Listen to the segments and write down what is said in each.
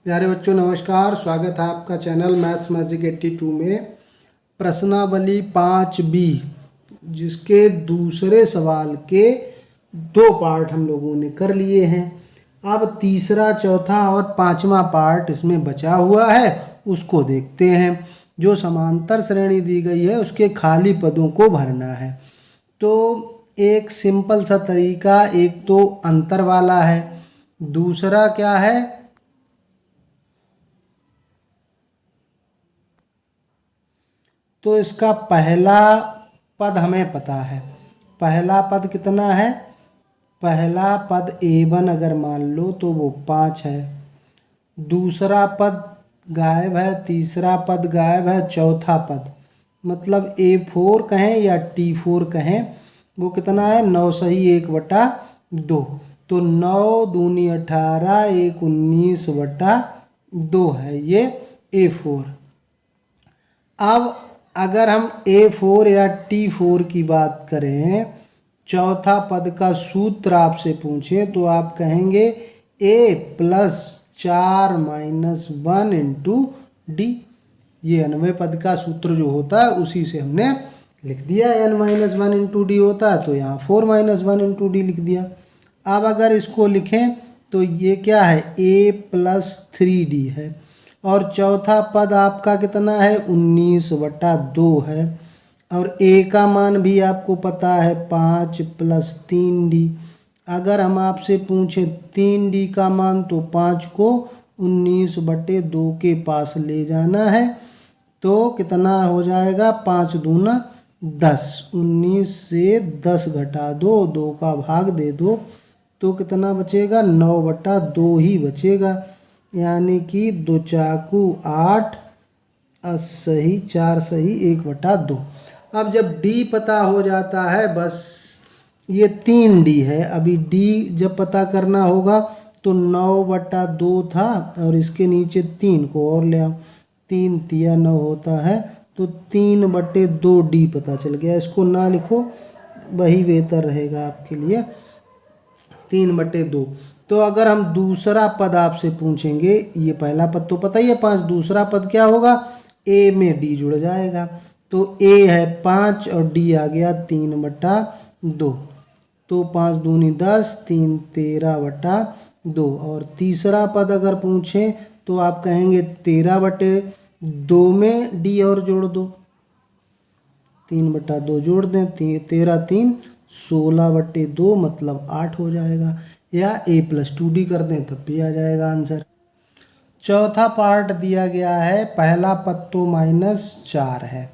प्यारे बच्चों नमस्कार, स्वागत है आपका चैनल मैथ्स मैजिक 82 में। प्रश्नावली 5B जिसके दूसरे सवाल के 2 पार्ट हम लोगों ने कर लिए हैं। अब तीसरा, चौथा और 5वां पार्ट इसमें बचा हुआ है, उसको देखते हैं। जो समांतर श्रेणी दी गई है उसके खाली पदों को भरना है। तो एक सिंपल सा तरीका, एक तो अंतर वाला है, दूसरा क्या है, तो इसका पहला पद हमें पता है। पहला पद कितना है? पहला पद A1 अगर मान लो तो वो 5 है। दूसरा पद गायब है, तीसरा पद गायब है, चौथा पद मतलब A4 कहें या T4 कहें, वो कितना है? 9 सही 1/2। तो 9 दूनी 18, 1 19/2 है ये A4। अब अगर हम A4 या T4 की बात करें, चौथा पद का सूत्र आपसे पूछें तो आप कहेंगे A+4 - 1 × D। ये 90 पद का सूत्र जो होता है उसी से हमने लिख दिया। n - 1 × D होता है तो यहाँ 4 - 1 × D लिख दिया। अब अगर इसको लिखें तो ये क्या है? A+3D है। और चौथा पद आपका कितना है? 19/2 है। और A का मान भी आपको पता है 5 + 3D। अगर हम आपसे पूछें 3D का मान तो 5 को 19/2 के पास ले जाना है। तो कितना हो जाएगा? 5 दूना 10, 19 से 10 घटा दो, 2 का भाग दे दो तो कितना बचेगा? 9/2 ही बचेगा। यानी कि 2 चाकू 8, 80 4 सही 1/2। अब जब D पता हो जाता है, बस ये 3D है, अभी D जब पता करना होगा तो 9/2 था और इसके नीचे 3 को और ले आओ, 3 तिया 9 होता है तो 3/2 D पता चल गया। इसको ना लिखो, वही बेहतर रहेगा आपके लिए, 3/2। तो अगर हम दूसरा पद आपसे पूछेंगे, ये पहला पद तो पता ही है 5, दूसरा पद क्या होगा? A में D जुड़ जाएगा। तो A है 5 और D आ गया 3/2। तो 5 दूनी 10, 3 13/2। और तीसरा पद अगर पूछें तो आप कहेंगे 13/2 में D और जोड़ दो, 3/2 जोड़ दें, 13 3 16/2 मतलब 8 हो जाएगा। या A+2D कर दें तब भी आ जाएगा आंसर। चौथा पार्ट दिया गया है, पहला पद तो -4 है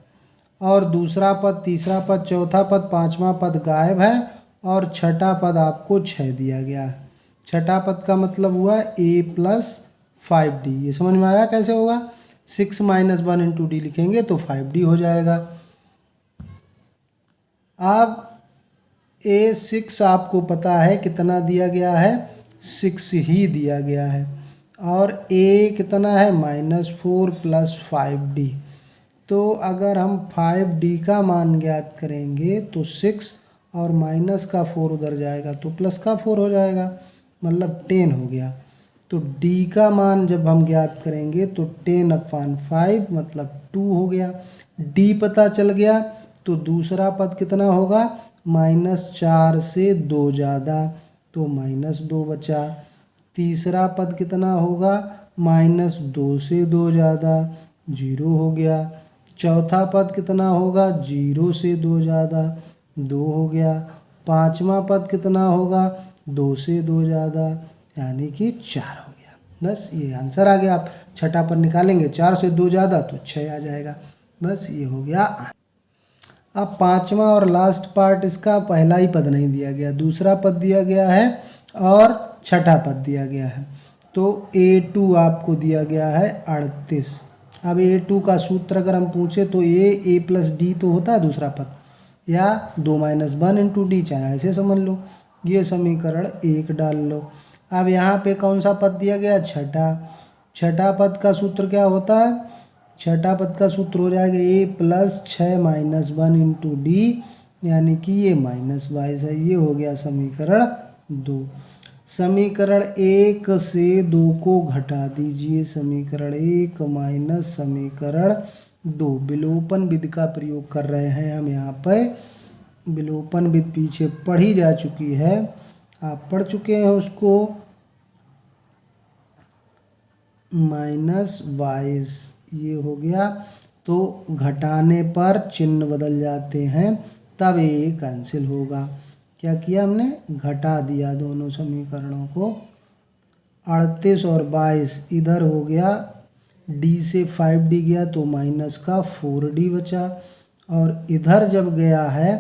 और दूसरा पद, तीसरा पद, चौथा पद, 5वां पद गायब है और छठा पद आपको 6 दिया गया है। छठा पद का मतलब हुआ A+5D। ये समझ में आया कैसे होगा? 6 - 1 × D लिखेंगे तो 5D हो जाएगा। अब A6 आपको पता है कितना दिया गया है? 6 ही दिया गया है। और A कितना है? -4 + 5D। तो अगर हम 5D का मान ज्ञात करेंगे तो 6 और माइनस का 4 उधर जाएगा तो प्लस का 4 हो जाएगा, मतलब 10 हो गया। तो D का मान जब हम ज्ञात करेंगे तो 10/5 मतलब 2 हो गया। D पता चल गया तो दूसरा पद कितना होगा? -4 से 2 ज़्यादा तो -2 बचा। तीसरा पद कितना होगा? -2 से 2 ज़्यादा 0 हो गया। चौथा पद कितना होगा? 0 से 2 ज़्यादा 2 हो गया। पांचवा पद कितना होगा? 2 से 2 ज़्यादा यानी कि 4 हो गया। बस ये आंसर आ गया। आप छठा पद निकालेंगे, 4 से 2 ज़्यादा तो 6 आ जाएगा। बस ये हो गया। अब पांचवा और लास्ट पार्ट, इसका पहला ही पद नहीं दिया गया, दूसरा पद दिया गया है और छठा पद दिया गया है। तो A2 आपको दिया गया है 38। अब A2 का सूत्र अगर हम पूछे तो A+D तो होता है दूसरा पद, या 2 - 1 × D, चाहे ऐसे समझ लो। ये समीकरण 1 डाल लो। अब यहाँ पे कौन सा पद दिया गया? छठा। छठा पद का सूत्र क्या होता है? छठा पद का सूत्र हो जाएगा A+6 - 1 × D, यानी कि ये -22 है। ये हो गया समीकरण 2। समीकरण 1 से 2 को घटा दीजिए। समीकरण 1 माइनस समीकरण 2। विलोपन विधि का प्रयोग कर रहे हैं हम यहाँ पर। विलोपन विधि पीछे पढ़ी जा चुकी है, आप पढ़ चुके हैं उसको। -22 ये हो गया, तो घटाने पर चिन्ह बदल जाते हैं, तब ये कैंसिल होगा। क्या किया हमने, घटा दिया दोनों समीकरणों को। 38 और 22 इधर हो गया, d से 5d गया तो माइनस का 4d बचा, और इधर जब गया है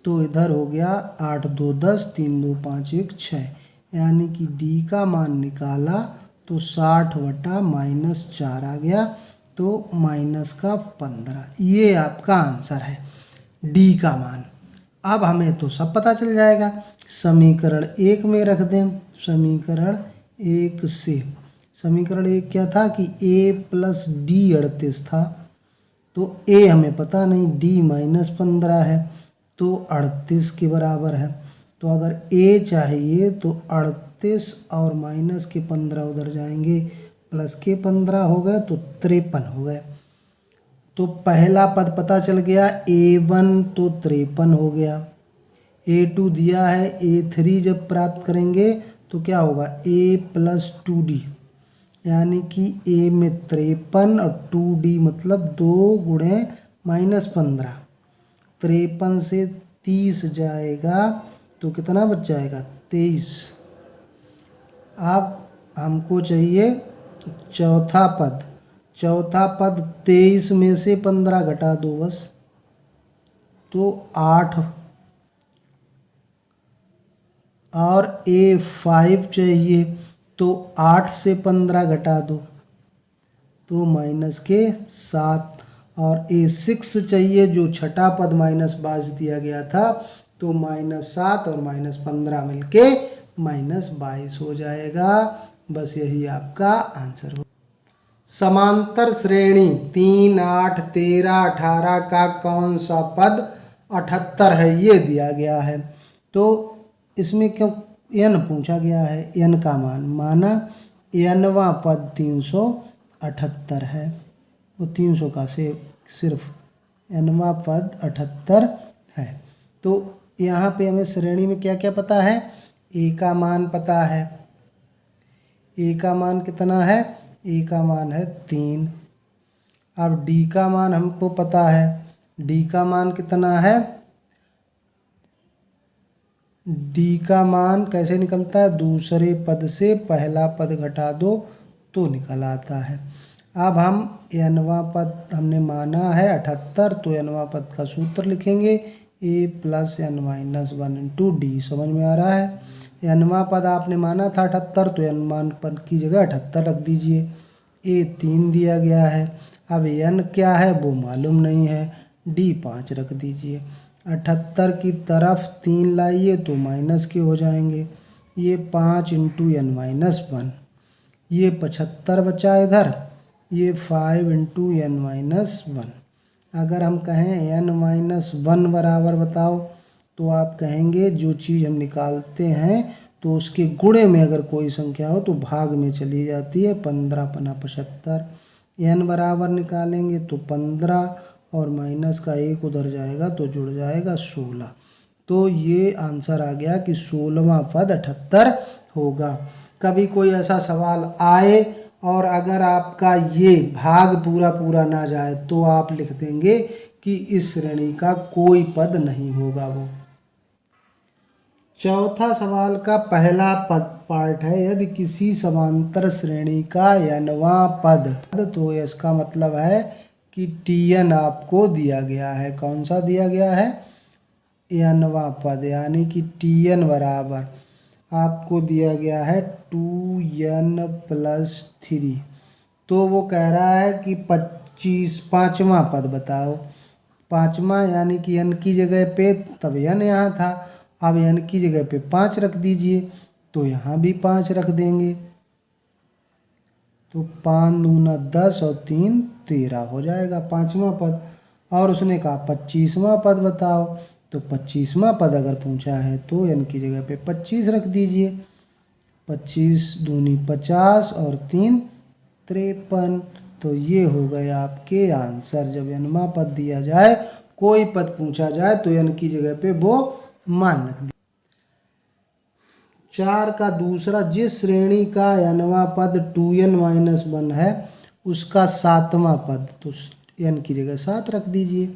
तो इधर हो गया 8 2 10, 3 2 5 1 6, यानी कि d का मान निकाला तो 60 बटा -4 आ गया, तो माइनस का 15। ये आपका आंसर है, d का मान। अब हमें तो सब पता चल जाएगा। समीकरण 1 में रख दें। समीकरण 1 से, समीकरण 1 क्या था कि a + d 38 था, तो a हमें पता नहीं, d - 15 है, तो 38 के बराबर है। तो अगर a चाहिए तो 38 और माइनस के 15 उधर जाएंगे, प्लस के 15 हो गए तो 53 हो गए। तो पहला पद पता चल गया, a1 तो 53 हो गया। a2 दिया है, a3 जब प्राप्त करेंगे तो क्या होगा, a + 2d, यानी कि a में 53 और 2d मतलब 2 गुणे -15। 53 से 30 जाएगा तो कितना बच जाएगा, 23। अब हमको चाहिए चौथा पद। चौथा पद 23 में से 15 घटा दो बस, तो 8, और a5 चाहिए तो 8 से 15 घटा दो तो -7, और a6 चाहिए जो छठा पद -22 दिया गया था, तो -7 और -15 मिलके -22 हो जाएगा। बस यही आपका आंसर हो। समांतर श्रेणी 3 8 13 18 का कौन सा पद 78 है, ये दिया गया है। तो इसमें क्यों n पूछा गया है, n का मान माना nवां पद 378 है, वो 300 का से सिर्फ nवां पद 78 है। तो यहाँ पे हमें श्रेणी में क्या क्या पता है, a का मान पता है, a का मान कितना है, a का मान है 3। अब d का मान हमको पता है, d का मान कितना है, d का मान कैसे निकलता है, दूसरे पद से पहला पद घटा दो तो निकल आता है। अब हम nवां पद हमने माना है 78, तो nवां पद का सूत्र लिखेंगे, a + n - 1 × d। समझ में आ रहा है। nवां पद आपने माना था 78, तो n मान पद की जगह 78 रख दीजिए। a 3 दिया गया है, अब n क्या है वो मालूम नहीं है, d 5 रख दीजिए। 78 की तरफ 3 लाइए तो माइनस के हो जाएंगे, ये 5 × n - 1, ये 75 बचा इधर, ये 5 × n - 1। अगर हम कहें n - 1 बराबर बताओ, तो आप कहेंगे जो चीज़ हम निकालते हैं तो उसके गुणे में अगर कोई संख्या हो तो भाग में चली जाती है। 15 × 75, n बराबर निकालेंगे तो 15 और माइनस का 1 उधर जाएगा तो जुड़ जाएगा 16। तो ये आंसर आ गया कि 16वां पद 78 होगा। कभी कोई ऐसा सवाल आए और अगर आपका ये भाग पूरा पूरा ना जाए तो आप लिख देंगे कि इस श्रेणी का कोई पद नहीं होगा वो। चौथा सवाल का पहला पद पार्ट है, यदि किसी समांतर श्रेणी का nवां पद, तो इसका मतलब है कि Tn आपको दिया गया है। कौन सा दिया गया है, nवां पद, यानी कि Tn बराबर आपको दिया गया है 2n + 3। तो वो कह रहा है कि 5वां पद बताओ। 5वां यानी कि n की जगह पे, तब n यहाँ था, अब n की जगह पे 5 रख दीजिए, तो यहाँ भी 5 रख देंगे, तो 5 दूना 10 और 3 13 हो जाएगा 5वां पद। और उसने कहा 25वां पद बताओ, तो 25वां पद अगर पूछा है तो n की जगह पे 25 रख दीजिए। 25 दूनी 50 और 3 53। तो ये हो गए आपके आंसर। जब n वां पद दिया जाए, कोई पद पूछा जाए तो n की जगह पे वो मान रख दिया। 4 का दूसरा, जिस श्रेणी का n वां पद 2n-1 है उसका 7वां पद, तो n की जगह 7 रख दीजिए।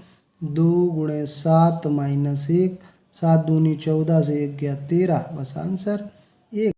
2 × 7 - 1, 7 दूनी 14 से 1 गया 13, बस आंसर 1।